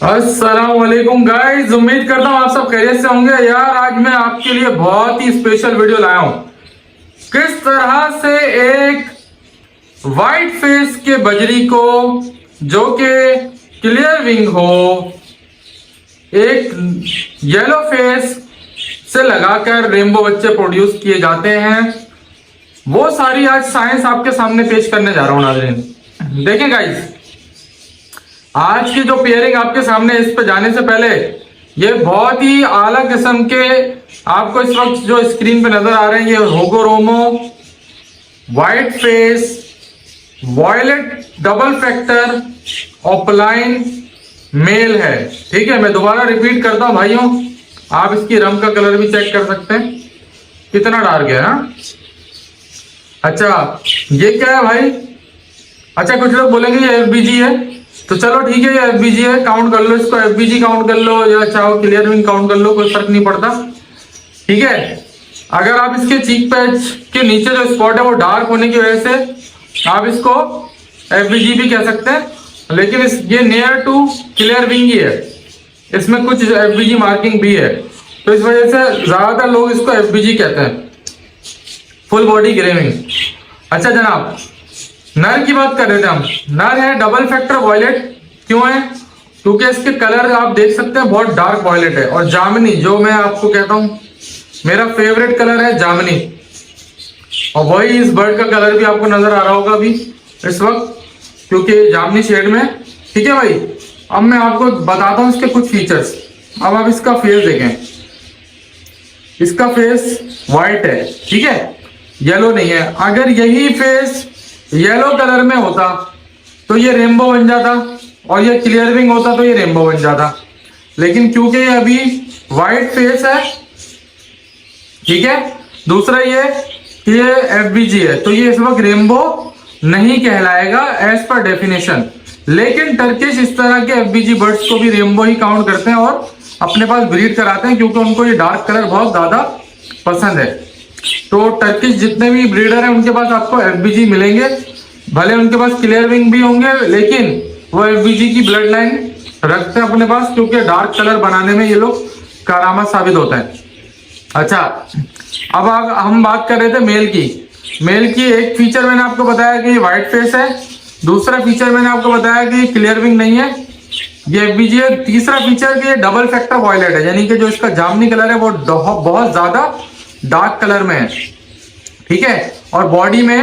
अस्सलाम वालेकुम गाइस, उम्मीद करता हूँ आप सब खैरियत से होंगे। यार आज मैं आपके लिए बहुत ही स्पेशल वीडियो लाया हूँ। किस तरह से एक वाइट फेस के बजरी को, जो कि क्लियर विंग हो, एक येलो फेस से लगाकर रेनबो बच्चे प्रोड्यूस किए जाते हैं, वो सारी आज साइंस आपके सामने पेश करने जा रहा हूँ। नाज़रीन देखें गाइस, आज की जो पेयरिंग आपके सामने, इस पे जाने से पहले ये बहुत ही आला किस्म के आपको इस वक्त जो स्क्रीन पे नजर आ रहे हैं, ये होगोरोमो white face violet double factor offline mail है। ठीक है, मैं दोबारा रिपीट करता हूं भाइयों, आप इसकी रंग का कलर भी चेक कर सकते हैं, कितना डार्क है ना। अच्छा ये क्या है भाई? अच्छा कुछ लोग बोलेंगे ये एफबीजी है, तो चलो ठीक है, ये एफबीजी है, काउंट कर लो इसको, एफबीजी काउंट कर लो या चाहो क्लियर विंग काउंट कर लो, कोई फर्क नहीं पड़ता। ठीक है, अगर आप इसके चीक पैच के नीचे जो स्पॉट है वो डार्क होने की वजह से आप इसको एफबीजी भी कह सकते हैं, लेकिन ये नियर टू क्लियर विंग ही है, इसमें कुछ एफबीजी मार्किंग भी है, तो इस वजह से ज्यादातर लोग इसको एफबीजी कहते हैं, फुल बॉडी ग्रेविंग। अच्छा जनाब, नर की बात कर रहे थे हम। नर है डबल फैक्टर वॉयलेट। क्यों है? क्योंकि इसके कलर आप देख सकते हैं बहुत डार्क वॉयलेट है, और जामनी, जो मैं आपको कहता हूं मेरा फेवरेट कलर है जामनी, और वही इस बर्ड का कलर भी आपको नजर आ रहा होगा अभी इस वक्त, क्योंकि जामनी शेड में। ठीक है भाई, अब मैं आपको बताता हूं इसके कुछ फीचर्स। अब आप इसका फेस देखें, इसका फेस व्हाइट है, ठीक है, येलो नहीं है। अगर यही फेस येलो कलर में होता तो ये रेनबो बन जाता, और ये क्लियर विंग होता तो ये रेनबो बन जाता, लेकिन क्योंकि ये अभी व्हाइट फेस है, ठीक है, दूसरा ये कि ये एफबीजी है, तो ये इस वक्त रेनबो नहीं कहलाएगा एज पर डेफिनेशन। लेकिन टर्किश इस तरह के एफबीजी बर्ड्स को भी रेनबो ही काउंट करते हैं और अपने पास ब्रीड कराते हैं, क्योंकि उनको ये डार्क कलर बहुत ज्यादा पसंद है। तो टर्किश जितने भी ब्रीडर हैं उनके पास आपको एफबीजी मिलेंगे, भले उनके पास क्लियर विंग भी होंगे, लेकिन वो एफबीजी की ब्लड लाइन रखते हैं अपने पास, क्योंकि डार्क कलर बनाने में ये लोग कारामा साबित होता है। अच्छा, अब हम बात कर रहे थे मेल की। मेल की एक फीचर मैंने आपको बताया कि व्हाइट फेस है, दूसरा फीचर मैंने आपको बताया कि क्लियर विंग नहीं है, ये एफबीजी है, तीसरा फीचर कि डबल फैक्टर वॉयलेट है, यानी कि जो इसका जामनी कलर है वो बहुत ज्यादा डार्क कलर में है। ठीक है, और बॉडी में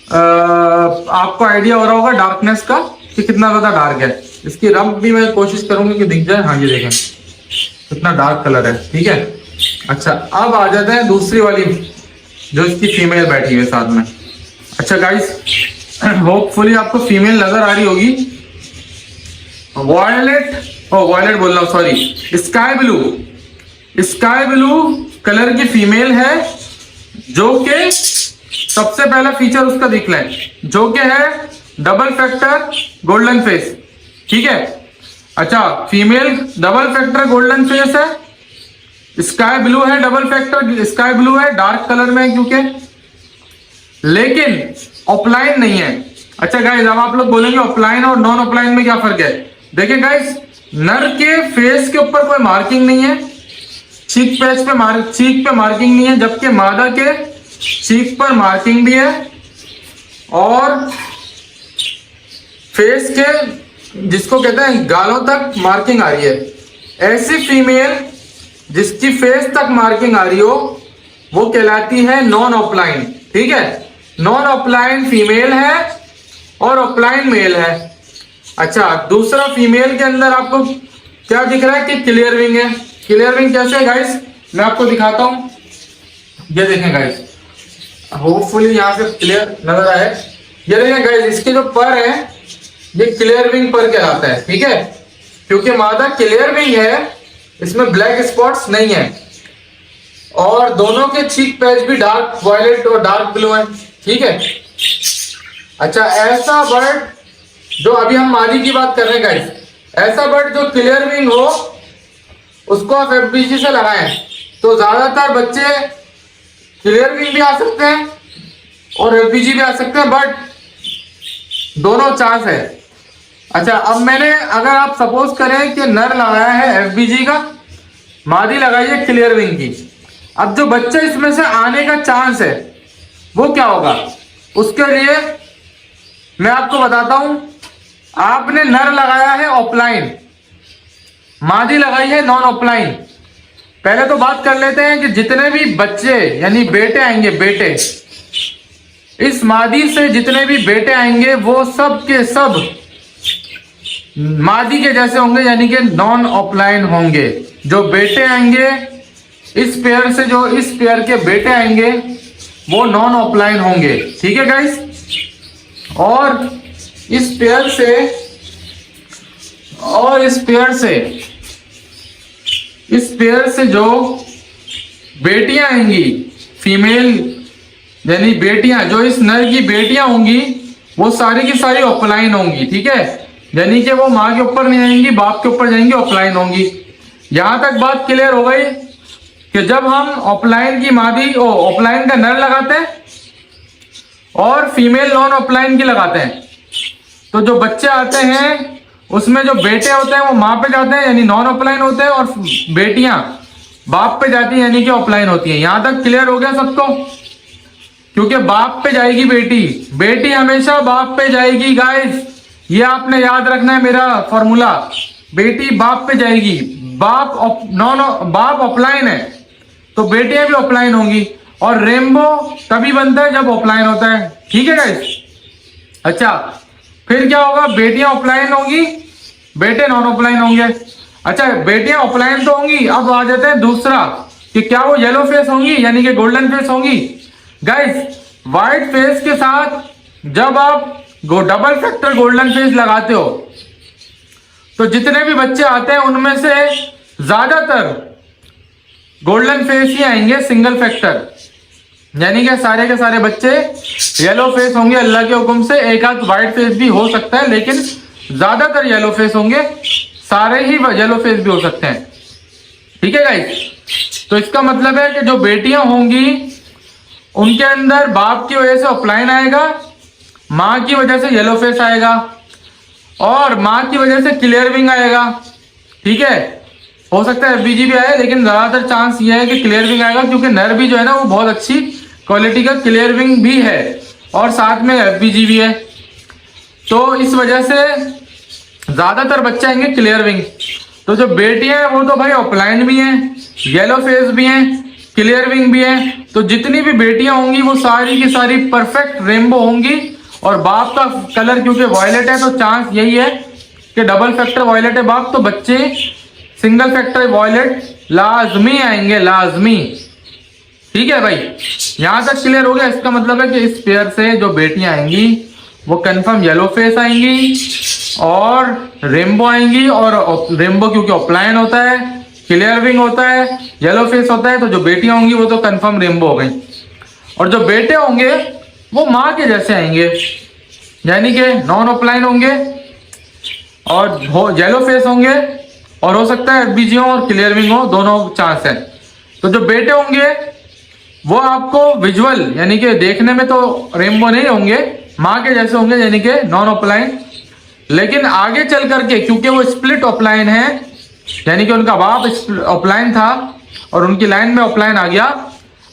आपको आइडिया हो रहा होगा डार्कनेस का कि कितना ज्यादा डार्क है। इसकी रंग भी मैं कोशिश करूंगी कि दिख जाए। हाँ ये देखें कितना डार्क कलर है। ठीक है, अच्छा अब आ जाते हैं दूसरी वाली, जो इसकी फीमेल बैठी है साथ में। अच्छा गाइस, होपफुली आपको फीमेल नजर आ रही होगी। वॉयलेट बोल रहा हूँ, सॉरी, स्काई ब्लू कलर की फीमेल है, जो कि सबसे पहला फीचर उसका दिख लें, जो कि है डबल फैक्टर गोल्डन फेस। ठीक है, अच्छा female double factor golden face है, स्काई ब्लू है, डबल फैक्टर स्काई ब्लू है, डार्क कलर में है क्योंकि, लेकिन ऑफलाइन नहीं है। अच्छा गाइस, अब आप लोग बोलेंगे ऑफलाइन और नॉन ऑफलाइन में क्या फर्क है? देखिए गाइस, नर के फेस के ऊपर कोई मार्किंग नहीं है, चीक पे मार्किंग नहीं है, जबकि मादा के चीक पर मार्किंग भी है, और फेस के जिसको कहते हैं गालों तक मार्किंग आ रही है। ऐसी फीमेल जिसकी फेस तक मार्किंग आ रही हो वो कहलाती है नॉन ऑफलाइन। ठीक है, नॉन ऑफलाइन फीमेल है और ऑफलाइन मेल है। अच्छा, दूसरा फीमेल के अंदर आपको क्या दिख रहा है कि क्लियर विंग है। क्लियर विंग कैसे है गाइस, मैं आपको दिखाता हूं, ये देखें गाइस, होपफुली यहां से क्लियर नजर आए। ये देखें गाइस, इसके जो पर है ये क्लियर विंग पर कहलाता है। ठीक है, क्योंकि मादा क्लियर विंग है, इसमें ब्लैक स्पॉट्स नहीं है, और दोनों के चीक पैच भी डार्क वॉयलेट और डार्क ब्लू है। ठीक है, अच्छा ऐसा बर्ड जो अभी हम मादी की बात कर रहे हैं गाइस, ऐसा बर्ड जो क्लियर विंग हो उसको आप एफबीजी से लगाएं तो ज्यादातर बच्चे क्लियर विंग भी आ सकते हैं और एफबीजी भी आ सकते हैं, बट दोनों चांस है। अच्छा, अब मैंने अगर आप सपोज करें कि नर लगाया है एफबीजी का, मादी लगाई है क्लियर विंग की, अब जो बच्चा इसमें से आने का चांस है वो क्या होगा, उसके लिए मैं आपको बताता हूं। आपने नर लगाया है ऑफलाइन, मादी लगाई है नॉन ऑफलाइन। पहले तो बात कर लेते हैं कि जितने भी बच्चे यानी बेटे आएंगे, बेटे इस मादी से जितने भी बेटे आएंगे वो सब के सब मादी के जैसे होंगे, यानी कि नॉन ऑफलाइन होंगे। जो बेटे आएंगे इस पेयर से, जो इस पेयर के बेटे आएंगे वो नॉन ऑफलाइन होंगे, ठीक है गाइस। और इस पेयर से इस पेयर से जो बेटियां आएंगी, फीमेल यानी बेटियां, जो इस नर की बेटियां होंगी वो सारी की सारी ऑफलाइन होंगी, ठीक है। यानी कि वो माँ के ऊपर नहीं आएंगी, बाप के ऊपर जाएंगी, ऑफलाइन होंगी। यहां तक बात क्लियर हो गई कि जब हम ऑफलाइन की मादी ऑफलाइन का नर लगाते हैं और फीमेल नॉन ऑफलाइन की लगाते हैं, तो जो बच्चे आते हैं उसमें जो बेटे होते हैं वो माँ पे जाते हैं यानी नॉन ऑफलाइन होते हैं, और बेटियां बाप पे जाती हैं यानी कि ऑफलाइन होती हैं। यहां तक क्लियर हो गया सबको? क्योंकि बाप पे जाएगी बेटी, बेटी हमेशा बाप पे जाएगी गाइस, ये आपने याद रखना है मेरा फॉर्मूला। बेटी बाप पे जाएगी, बाप ऑफलाइन है तो बेटियां भी ऑफलाइन होंगी, और रेनबो तभी बनता है जब ऑफलाइन होता है, ठीक है गाइस। अच्छा, फिर क्या होगा, बेटियां ऑफलाइन होंगी, बेटे नॉन ऑफलाइन होंगे। अच्छा, बेटियां ऑफलाइन तो होंगी, अब आ जाते हैं दूसरा कि क्या वो येलो फेस होंगी यानी कि गोल्डन फेस होंगी। गाइस, व्हाइट फेस के साथ जब आप डबल फैक्टर गोल्डन फेस लगाते हो तो जितने भी बच्चे आते हैं उनमें से ज्यादातर गोल्डन फेस ही आएंगे, सिंगल फैक्टर, यानी कि सारे के सारे बच्चे येलो फेस होंगे अल्लाह के हुक्म से। एक आध व्हाइट फेस भी हो सकता है लेकिन ज्यादातर येलो फेस होंगे, सारे ही येलो फेस भी हो सकते हैं, ठीक है गाइस। तो इसका मतलब है कि जो बेटियां होंगी उनके अंदर बाप की वजह से ऑफलाइन आएगा, माँ की वजह से येलो फेस आएगा, और माँ की वजह से क्लियर विंग आएगा, ठीक है। हो सकता है एफबीजी भी आए लेकिन ज्यादातर चांस ये है कि क्लियर विंग आएगा, क्योंकि नर भी जो है ना वो बहुत अच्छी क्वालिटी का क्लियर विंग भी है और साथ में एफबीजी भी है, तो इस वजह से ज्यादातर बच्चे आएंगे क्लियर विंग। तो जो बेटियां हैं वो तो भाई ऑफलाइन भी हैं, येलो फेस भी हैं, क्लियर विंग भी है। तो जितनी भी बेटियां होंगी वो सारी की सारी परफेक्ट रेनबो होंगी, और बाप का कलर क्योंकि वॉयलेट है तो चांस यही है कि डबल फैक्टर वॉयलेट है बाप, तो बच्चे सिंगल फैक्टर वॉयलेट लाजमी आएंगे, लाजमी, ठीक है भाई। यहां तक क्लियर हो गया? इसका मतलब है कि इस पेयर से जो बेटियां आएंगी वो कंफर्म येलो फेस आएंगी और रेनबो आएंगी, और रेनबो क्योंकि ऑफलाइन होता है, क्लियर विंग होता है, येलो फेस होता है, तो जो बेटियां होंगी वो तो कंफर्म रेनबो हो गई। और जो बेटे होंगे वो माँ के जैसे आएंगे यानी कि नॉन ऑफलाइन होंगे और येलो फेस होंगे, और हो सकता है एफबीजी हो और क्लियर विंग हो, दोनों चांस है। तो जो बेटे होंगे वो आपको विजुअल यानी कि देखने में तो रेनबो नहीं होंगे, माँ के जैसे होंगे यानी कि नॉन ऑफलाइन, लेकिन आगे चल करके क्योंकि वो स्प्लिट ऑफलाइन है यानी कि उनका बाप ऑफलाइन था और उनकी लाइन में ऑफलाइन आ गया,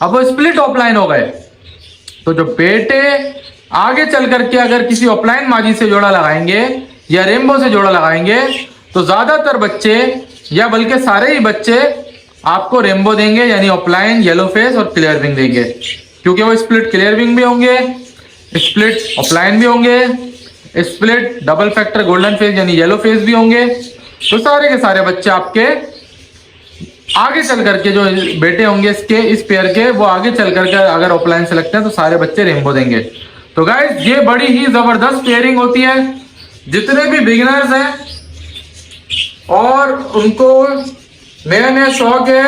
अब वो स्प्लिट ऑफलाइन हो गए, तो जो बेटे आगे चल करके अगर किसी ऑफलाइन मादी से जोड़ा लगाएंगे या रेनबो से जोड़ा लगाएंगे तो ज्यादातर बच्चे या बल्कि सारे ही बच्चे आपको रेनबो देंगे यानी ऑफलाइन, येलो फेस और क्लियर विंग देंगे, क्योंकि वो स्प्लिट क्लियर विंग भी होंगे, स्प्लिट ऑफलाइन भी होंगे, split double factor golden face यानी येलो फेस भी होंगे। तो सारे के सारे बच्चे आपके आगे चल करके जो बेटे होंगे इसके इस पेयर के, वो आगे चल करके अगर ऑफलाइन से लगते हैं तो सारे बच्चे रेनबो देंगे। तो गाइस, ये बड़ी ही जबरदस्त पेयरिंग होती है। जितने भी बिगिनर्स हैं और उनको नया नया शौक है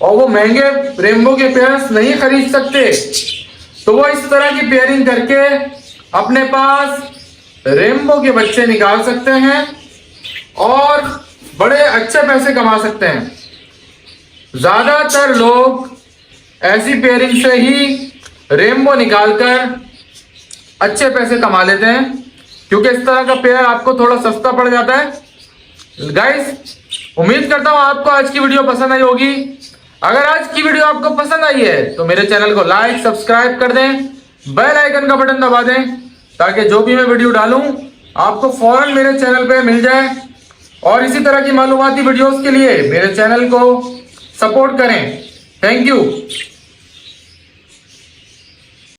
और वो महंगे रेनबो के पेयर्स नहीं खरीद सकते, तो वो इस तरह की पेयरिंग करके अपने पास रेनबो के बच्चे निकाल सकते हैं और बड़े अच्छे पैसे कमा सकते हैं। ज्यादातर लोग ऐसी पेयरिंग से ही रेनबो निकालकर अच्छे पैसे कमा लेते हैं, क्योंकि इस तरह का पेयर आपको थोड़ा सस्ता पड़ जाता है। गाइस उम्मीद करता हूं आपको आज की वीडियो पसंद आई होगी। अगर आज की वीडियो आपको पसंद आई है तो मेरे चैनल को लाइक सब्सक्राइब कर दें, बेल आइकन का बटन दबा दें, ताकि जो भी मैं वीडियो डालूं आपको फौरन मेरे चैनल पे मिल जाए। और इसी तरह की मालूमाती वीडियोस के लिए मेरे चैनल को सपोर्ट करें। Thank you.